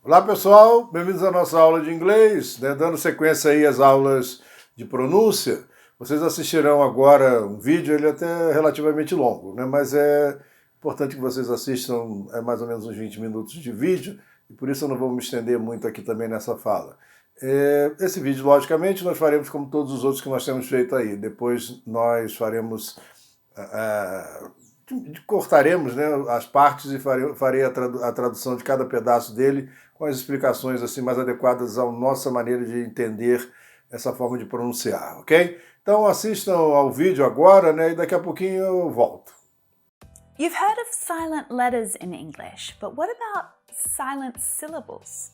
Olá pessoal, bem-vindos à nossa aula de inglês, dando sequência aí às aulas de pronúncia. Vocês assistirão agora um vídeo, ele é até relativamente longo, né? Mas é importante que vocês assistam mais ou menos uns 20 minutos de vídeo, e por isso eu não vou me estender muito aqui também nessa fala. Esse vídeo, logicamente, nós faremos como todos os outros que nós temos feito aí. Depois nós faremos... cortaremos, né, as partes e farei a tradução de cada pedaço dele com as explicações assim mais adequadas à nossa maneira de entender essa forma de pronunciar, ok? Então assistam ao vídeo agora, né, e daqui a pouquinho eu volto. You've heard of silent letters in English, but what about silent syllables?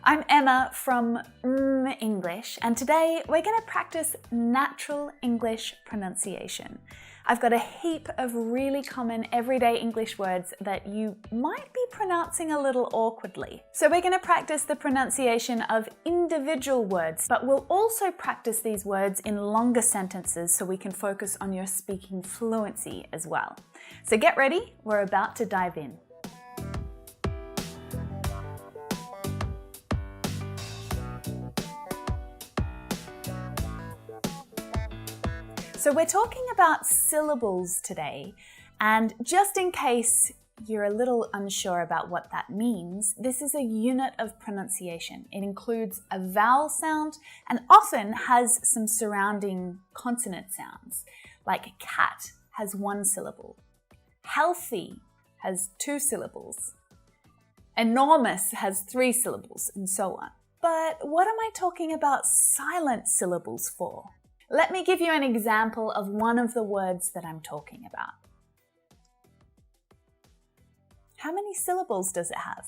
I'm Emma from English, and today we're going to practice natural English pronunciation. I've got a heap of really common everyday English words that you might be pronouncing a little awkwardly. So we're going to practice the pronunciation of individual words, but we'll also practice these words in longer sentences so we can focus on your speaking fluency as well. So get ready, we're about to dive in. So we're talking about syllables today, and just in case you're a little unsure about what that means, this is a unit of pronunciation. It includes a vowel sound and often has some surrounding consonant sounds, like cat has one syllable, healthy has 2 syllables, enormous has 3 syllables, and so on. But what am I talking about silent syllables for? Let me give you an example of one of the words that I'm talking about. How many syllables does it have?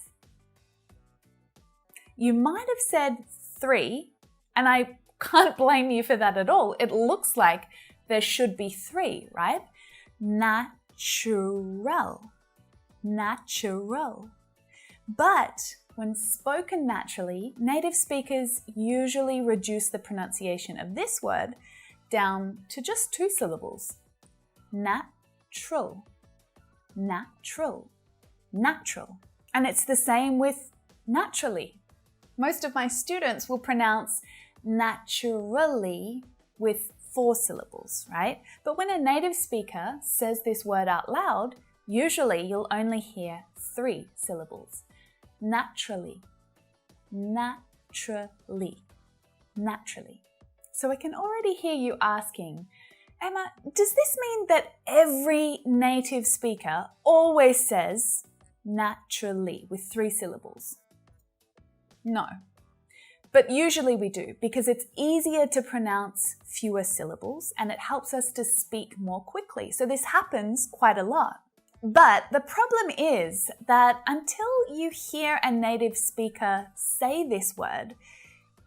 You might have said 3, and I can't blame you for that at all. It looks like there should be 3, right? Natural. Natural. But when spoken naturally, native speakers usually reduce the pronunciation of this word down to just 2 syllables. Natural. Natural. Natural. And it's the same with naturally. Most of my students will pronounce naturally with 4 syllables, right? But when a native speaker says this word out loud, usually you'll only hear 3 syllables. Naturally, naturally, naturally. So I can already hear you asking, Emma, does this mean that every native speaker always says naturally with 3 syllables? No, but usually we do because it's easier to pronounce fewer syllables and it helps us to speak more quickly. So this happens quite a lot. But the problem is that until you hear a native speaker say this word,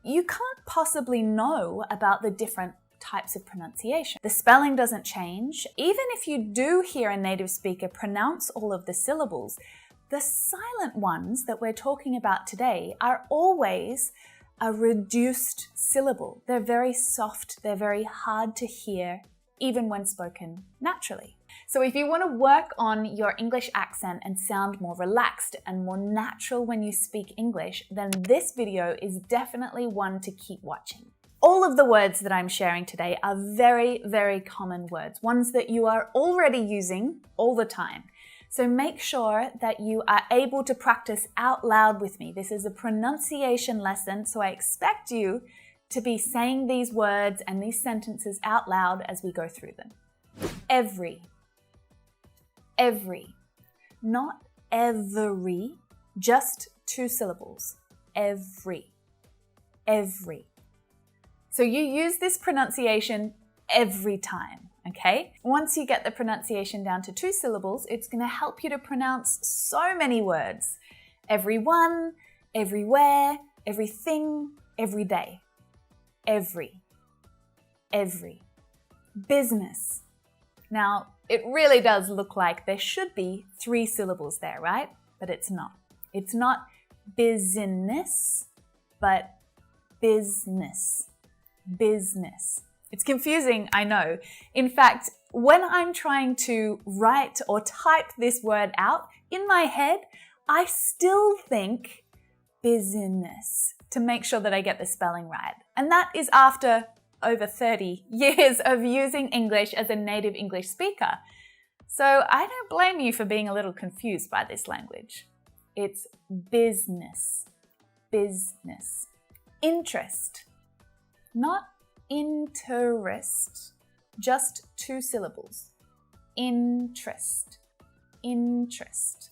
you can't possibly know about the different types of pronunciation. The spelling doesn't change. Even if you do hear a native speaker pronounce all of the syllables, the silent ones that we're talking about today are always a reduced syllable. They're very soft, they're very hard to hear, even when spoken naturally. So if you want to work on your English accent and sound more relaxed and more natural when you speak English, then this video is definitely one to keep watching. All of the words that I'm sharing today are very, very common words, ones that you are already using all the time. So make sure that you are able to practice out loud with me. This is a pronunciation lesson, so I expect you to be saying these words and these sentences out loud as we go through them. Every. Every. Not every, just 2 syllables. Every. Every. So you use this pronunciation every time, okay? Once you get the pronunciation down to 2 syllables, it's going to help you to pronounce so many words. Everyone, everywhere, everything, every day. Every. Every. Business. Now, it really does look like there should be 3 syllables there, right? But it's not. It's not business, but business. Business. It's confusing, I know. In fact, when I'm trying to write or type this word out, in my head, I still think business to make sure that I get the spelling right. And that is after over 30 years of using English as a native English speaker. So I don't blame you for being a little confused by this language. It's business, business. Interest, not interest, just 2 syllables. Interest, interest,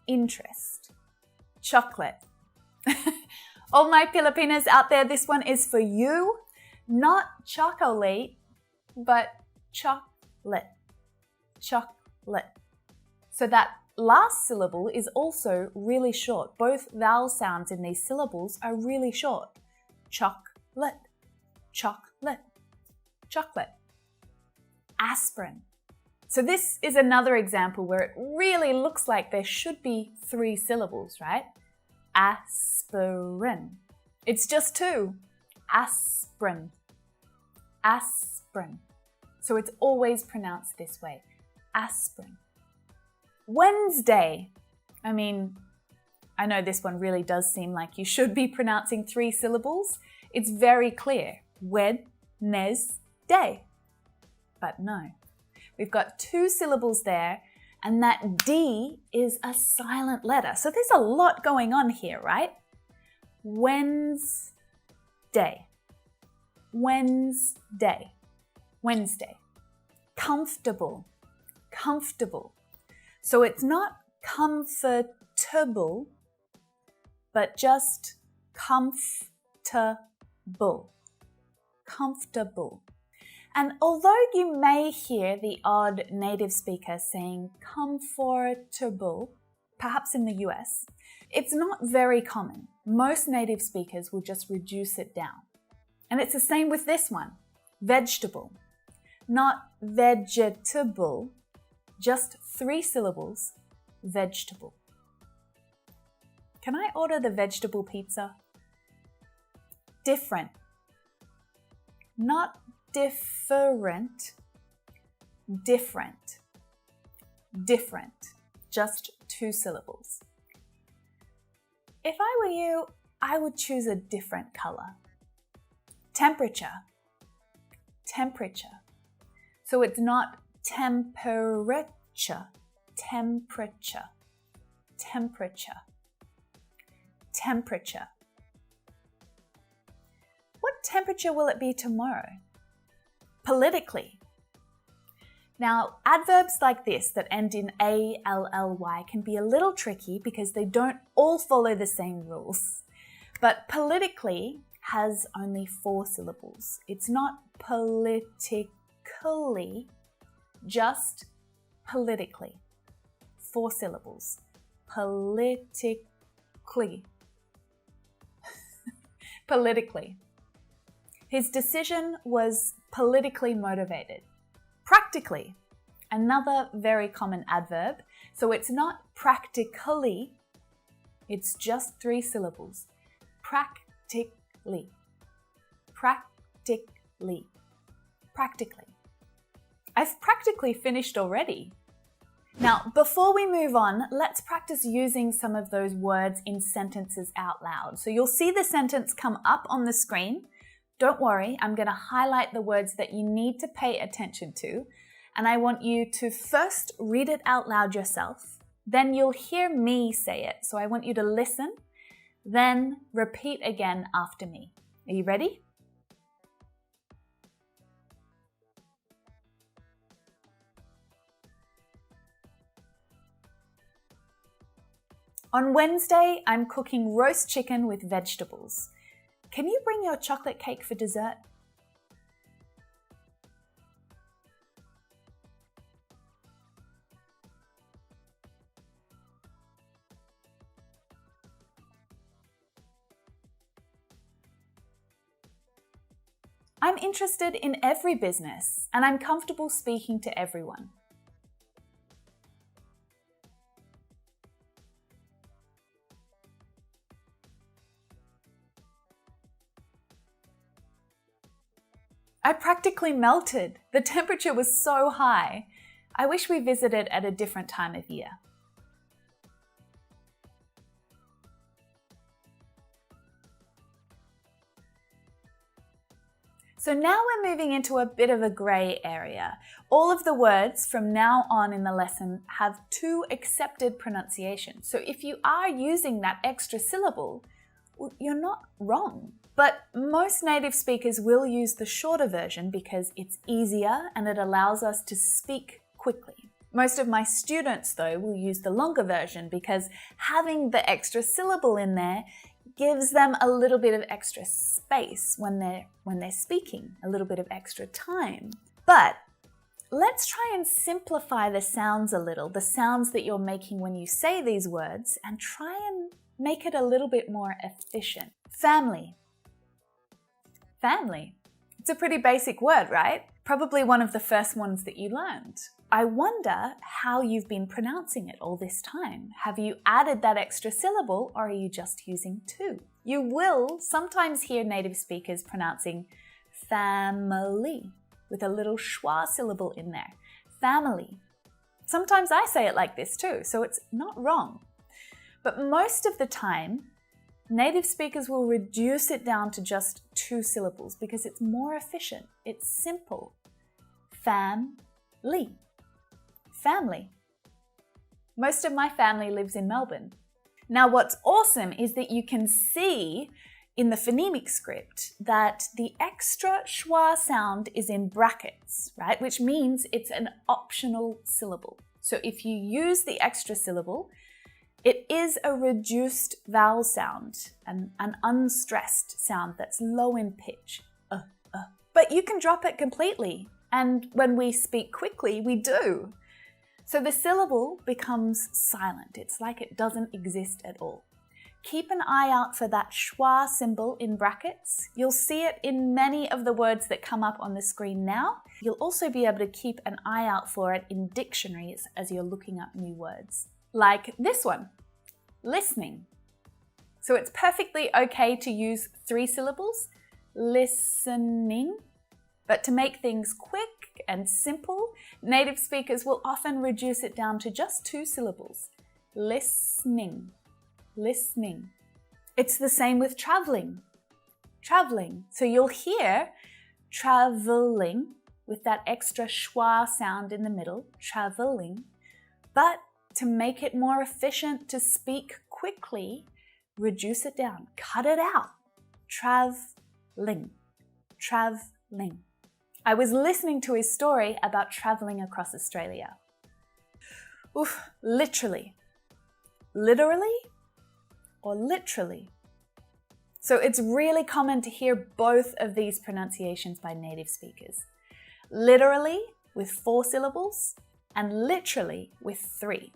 interest. Chocolate. All my Filipinas out there, this one is for you. Not chocolate, but chocolate. Chocolate. So that last syllable is also really short. Both vowel sounds in these syllables are really short. Chocolate, chocolate, chocolate. Aspirin. So this is another example where it really looks like there should be 3 syllables, right? Aspirin. It's just 2. Aspirin. Aspirin. So it's always pronounced this way. Aspirin. Wednesday. I mean, I know this one really does seem like you should be pronouncing 3 syllables. It's very clear. Wednesday. But no. We've got 2 syllables there, and that D is a silent letter. So there's a lot going on here, right? Wednesday. Wednesday. Wednesday. Comfortable. Comfortable. So it's not comfortable, but just comfortable. Comfortable. And although you may hear the odd native speaker saying comfortable, perhaps in the US, it's not very common. Most native speakers will just reduce it down. And it's the same with this one, vegetable. Not vegetable, just 3 syllables, vegetable. Can I order the vegetable pizza? Different. Not different, different, different, just 2 syllables. If I were you, I would choose a different color. Temperature, temperature. So it's not temperature, temperature, temperature, temperature. What temperature will it be tomorrow? Politically. Now, adverbs like this that end in A-L-L-Y can be a little tricky because they don't all follow the same rules. But politically has only 4 syllables. It's not politically, just politically. 4 syllables. Politically. Politically. His decision was politically motivated. Practically, another very common adverb. So it's not practically, it's just 3 syllables. Practically. Practically. Practically. I've practically finished already. Now, before we move on, let's practice using some of those words in sentences out loud. So you'll see the sentence come up on the screen. Don't worry, I'm going to highlight the words that you need to pay attention to, and I want you to first read it out loud yourself. Then you'll hear me say it, so I want you to listen, then repeat again after me. Are you ready? On Wednesday, I'm cooking roast chicken with vegetables. Can you bring your chocolate cake for dessert? I'm interested in every business, and I'm comfortable speaking to everyone. I practically melted. The temperature was so high. I wish we visited at a different time of year. So now we're moving into a bit of a grey area. All of the words from now on in the lesson have 2 accepted pronunciations. So if you are using that extra syllable, you're not wrong. But most native speakers will use the shorter version because it's easier and it allows us to speak quickly. Most of my students, though, will use the longer version because having the extra syllable in there gives them a little bit of extra space when they're speaking, a little bit of extra time. But let's try and simplify the sounds a little, the sounds that you're making when you say these words, and try and make it a little bit more efficient. Family. Family. It's a pretty basic word, right? Probably one of the first ones that you learned. I wonder how you've been pronouncing it all this time. Have you added that extra syllable or are you just using 2? You will sometimes hear native speakers pronouncing family with a little schwa syllable in there. Family. Sometimes I say it like this too, so it's not wrong. But most of the time, native speakers will reduce it down to just 2 syllables because it's more efficient. It's simple. Family. Family. Most of my family lives in Melbourne. Now, what's awesome is that you can see in the phonemic script that the extra schwa sound is in brackets, right? Which means it's an optional syllable. So if you use the extra syllable, it is a reduced vowel sound, an unstressed sound that's low in pitch. But you can drop it completely. And when we speak quickly, we do. So the syllable becomes silent. It's like it doesn't exist at all. Keep an eye out for that schwa symbol in brackets. You'll see it in many of the words that come up on the screen now. You'll also be able to keep an eye out for it in dictionaries as you're looking up new words. Like this one, listening. So it's perfectly okay to use 3 syllables, listening. But to make things quick and simple, native speakers will often reduce it down to just 2 syllables. Listening. Listening. It's the same with traveling. Traveling. So you'll hear traveling with that extra schwa sound in the middle, traveling. But to make it more efficient to speak quickly, reduce it down, cut it out. Traveling. Traveling. I was listening to his story about traveling across Australia. Oof, literally. Literally or literally? So it's really common to hear both of these pronunciations by native speakers. Literally with 4 syllables and literally with 3.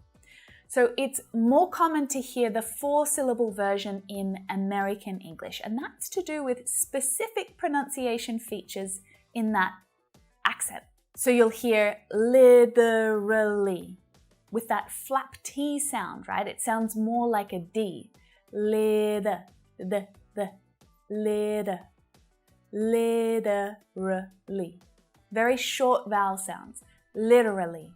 So it's more common to hear the 4-syllable version in American English, and that's to do with specific pronunciation features in that accent. So you'll hear literally with that flap T sound, right? It sounds more like a D. Literally. Very short vowel sounds. Literally.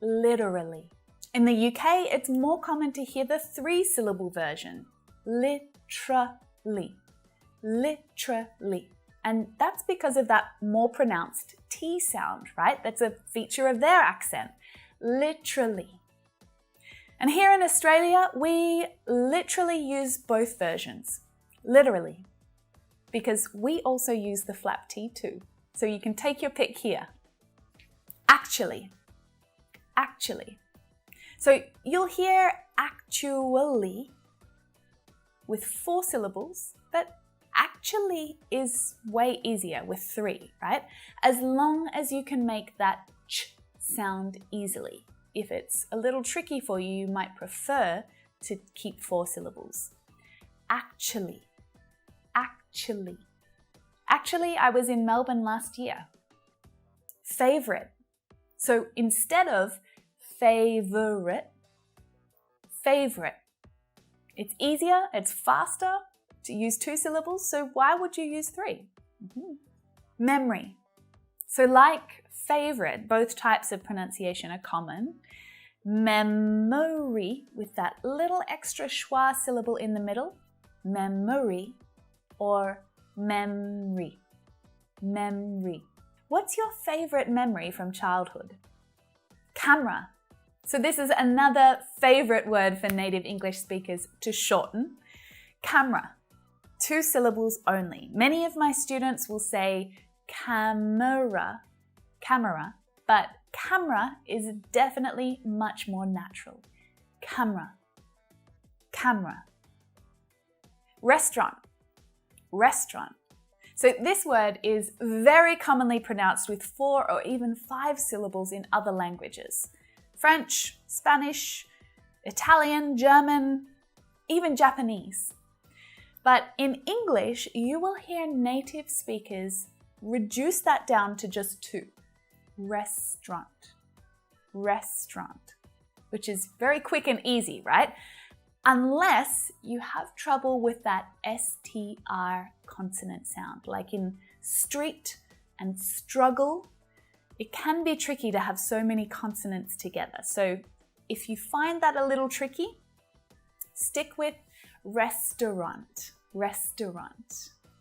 Literally. In the UK, it's more common to hear the 3-syllable version. Literally. Literally. And that's because of that more pronounced T sound, right? That's a feature of their accent. Literally. And here in Australia, we literally use both versions. Literally. Because we also use the flap T too. So you can take your pick here. Actually. Actually. So you'll hear actually with 4 syllables, but actually is way easier with 3, right? As long as you can make that ch sound easily. If it's a little tricky for you, you might prefer to keep 4 syllables. Actually. Actually. Actually, I was in Melbourne last year. Favorite. So instead of favorite, favorite. It's easier, it's faster to use 2 syllables, so why would you use 3? Memory. So like favorite, both types of pronunciation are common. Memory, with that little extra schwa syllable in the middle, memory or memory. memory. What's your favorite memory from childhood? Camera. So this is another favorite word for native English speakers to shorten. Camera. 2 syllables only. Many of my students will say camera, but camera is definitely much more natural. Camera. Restaurant. So this word is very commonly pronounced with 4 or even 5 syllables in other languages. French, Spanish, Italian, German, even Japanese. But in English, you will hear native speakers reduce that down to just 2. Restaurant, which is very quick and easy, right? Unless you have trouble with that STR consonant sound, like in street and struggle. It can be tricky to have so many consonants together. So if you find that a little tricky, stick with restaurant.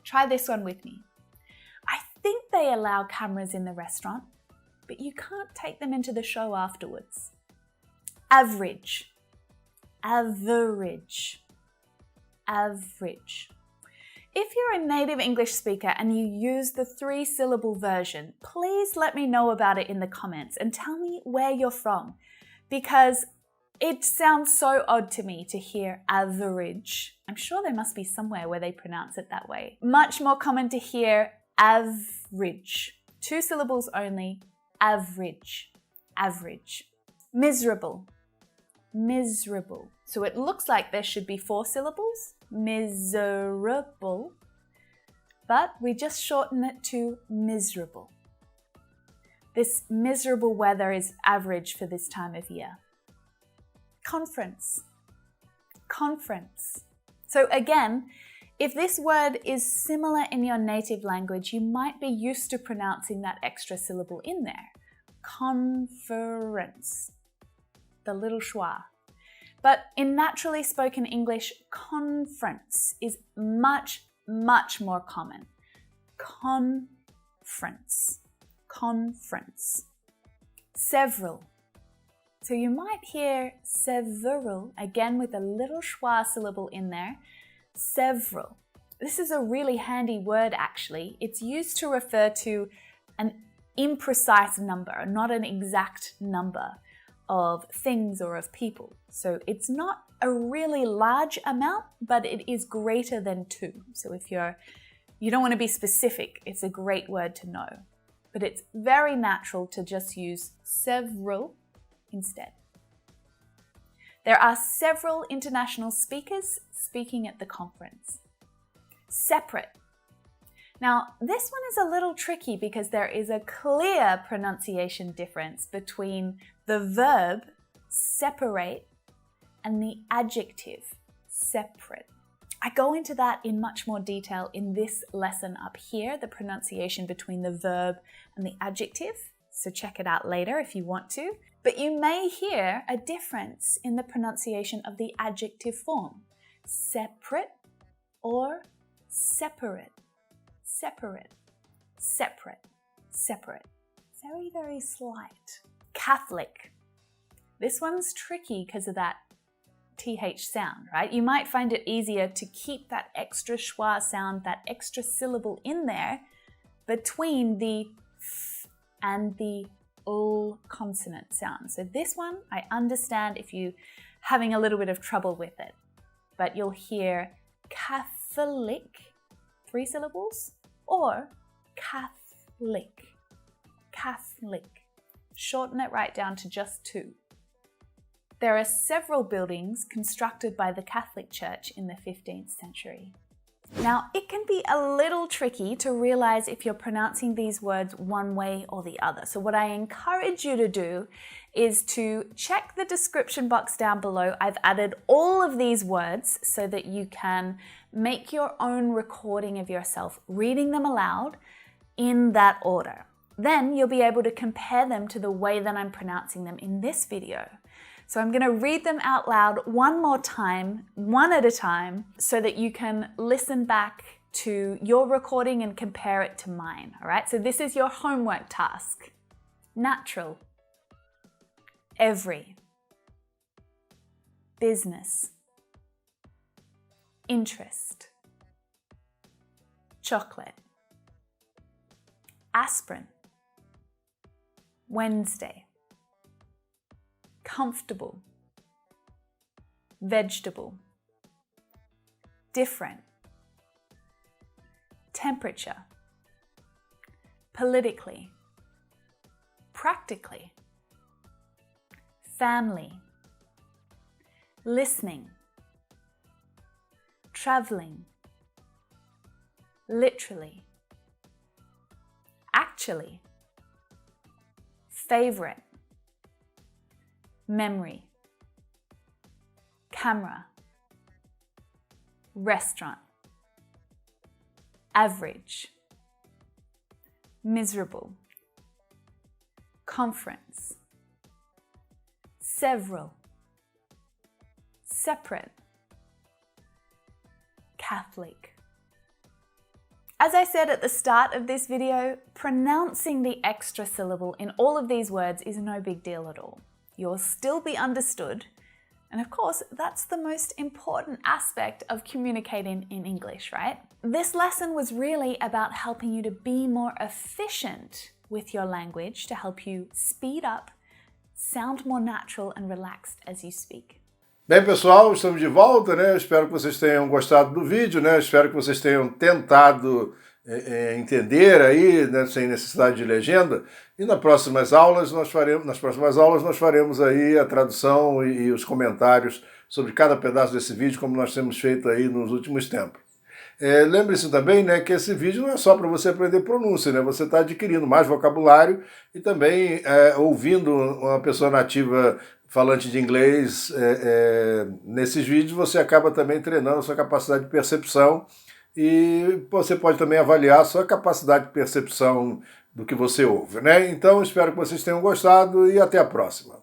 Try this one with me. I think they allow cameras in the restaurant, but you can't take them into the show afterwards. Average. If you're a native English speaker and you use the 3-syllable version, please let me know about it in the comments and tell me where you're from, because it sounds so odd to me to hear average. I'm sure there must be somewhere where they pronounce it that way. Much more common to hear average. 2 syllables only. Average. Miserable. So it looks like there should be 4 syllables. Miserable. But we just shorten it to miserable. This miserable weather is average for this time of year. Conference. So again, if this word is similar in your native language, you might be used to pronouncing that extra syllable in there. Conference. The little schwa. But in naturally spoken English, conference is much more common. Conference. Several. So you might hear several, again with a little schwa syllable in there. Several. This is a really handy word actually. It's used to refer to an imprecise number, not an exact number of things or of people. So it's not a really large amount, but it is greater than 2. So if you don't want to be specific, it's a great word to know. But it's very natural to just use several instead. There are several international speakers speaking at the conference. Separate. Now, this one is a little tricky because there is a clear pronunciation difference between the verb separate and the adjective separate. I go into that in much more detail in this lesson up here, the pronunciation between the verb and the adjective. So check it out later if you want to. But you may hear a difference in the pronunciation of the adjective form. Separate or separate. Separate. Very, very slight. Catholic. This one's tricky because of that TH sound, right? You might find it easier to keep that extra schwa sound, that extra syllable in there between the th and the l consonant sound. So this one, I understand if you're having a little bit of trouble with it, but you'll hear Catholic, 3 syllables, or Catholic. Shorten it right down to just 2. There are several buildings constructed by the Catholic Church in the 15th century. Now, it can be a little tricky to realize if you're pronouncing these words one way or the other. So what I encourage you to do is to check the description box down below. I've added all of these words so that you can make your own recording of yourself reading them aloud in that order. Then you'll be able to compare them to the way that I'm pronouncing them in this video. So I'm going to read them out loud one more time, one at a time, so that you can listen back to your recording and compare it to mine, all right? So this is your homework task. Natural. Every. Business. Interest. Chocolate. Aspirin. Wednesday. Comfortable. Vegetable. Different. Temperature. Politically. Practically. Family. Listening. Traveling. Literally. Actually. Favorite. Memory. Camera. Restaurant. Average. Miserable. Conference. Several. Separate. Catholic. As I said at the start of this video, pronouncing the extra syllable in all of these words is no big deal at all. You'll still be understood, and of course, that's the most important aspect of communicating in English, right? This lesson was really about helping you to be more efficient with your language, to help you speed up, sound more natural and relaxed as you speak. Bem, pessoal, estamos de volta, né? Espero que vocês tenham gostado do vídeo, né? Espero que vocês tenham tentado entender aí, né? Sem necessidade de legenda. E nas próximas aulas nós faremos aí a tradução e os comentários sobre cada pedaço desse vídeo, como nós temos feito aí nos últimos tempos. Lembre-se também, né, que esse vídeo não é só para você aprender pronúncia, né? Você está adquirindo mais vocabulário e também ouvindo uma pessoa nativa falante de inglês nesses vídeos, você acaba também treinando a sua capacidade de percepção e você pode também avaliar a sua capacidade de percepção do que você ouve, né? Então, espero que vocês tenham gostado e até a próxima.